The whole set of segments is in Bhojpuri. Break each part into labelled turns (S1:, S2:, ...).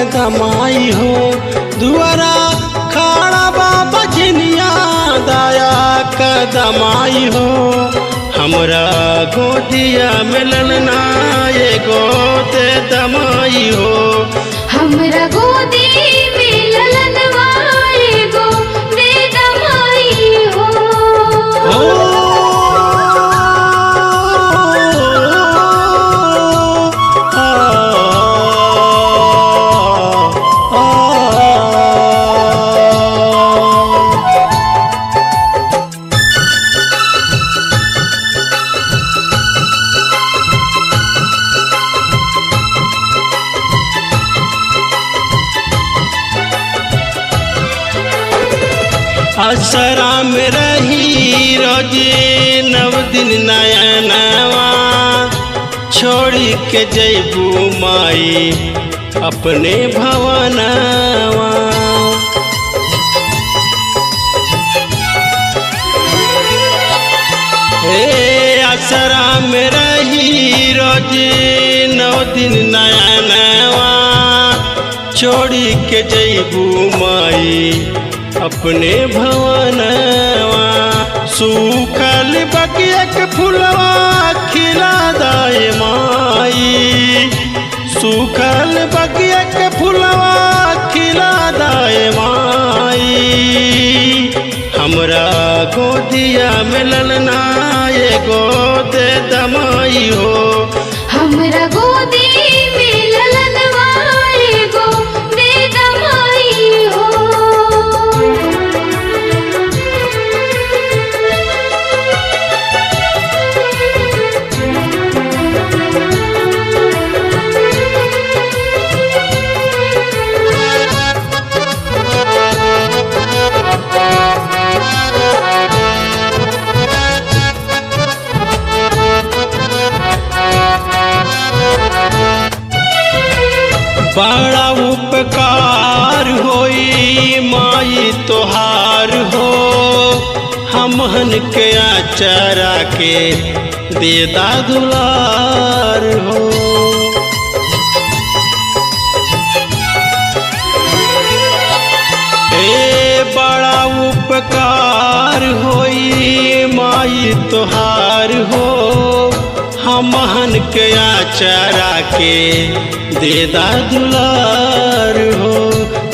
S1: कदमाई हो। दुआरा खाड़ा बाबा जिनिया दाया कदमाई हो। हमरा गोदिया में ललना ये गोद दमाई हो।
S2: हमरा गोदी में ललनवा एगो दे दमाई हो।
S1: असरा में रही रोजी 9 दिन नया नवा। छोड़ी के जैबू माई अपने भवनवा। असरा में रही रोजी 9 दिन नया नवा। छोड़ी के जैबू माई अपने भवनवा। सूखल बगिया के फुलवा खिला दाए माई। सूखल बगिया के फुलवा खिला दाए माई। हमरा गोदिया में ललना ये गोद दमाई हो।
S2: हमरा गोदी में ललनवा एगो दे दमाई हो।
S1: बड़ा उपकार होई माई तोहार हो। हमहन के आचरा के देदा दुलार हो। बड़ा उपकार होई माई तोहार हो। हमहन के आचरा के देदा दुलार हो।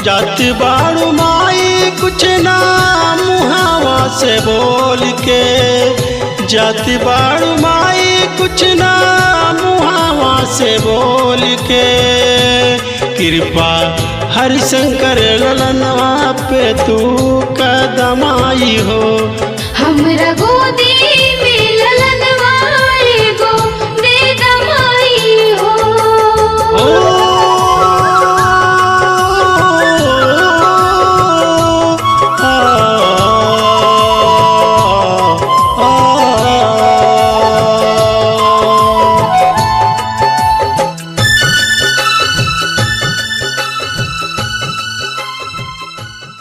S1: जात बाड़ू माई कुछ ना मुहावा से बोल के। जात बाड़ू माई कुछ ना मुहावा से बोल के। कृपा हरि शंकर ललनवा पे तू कदमाई हो।
S2: हमरा गोदी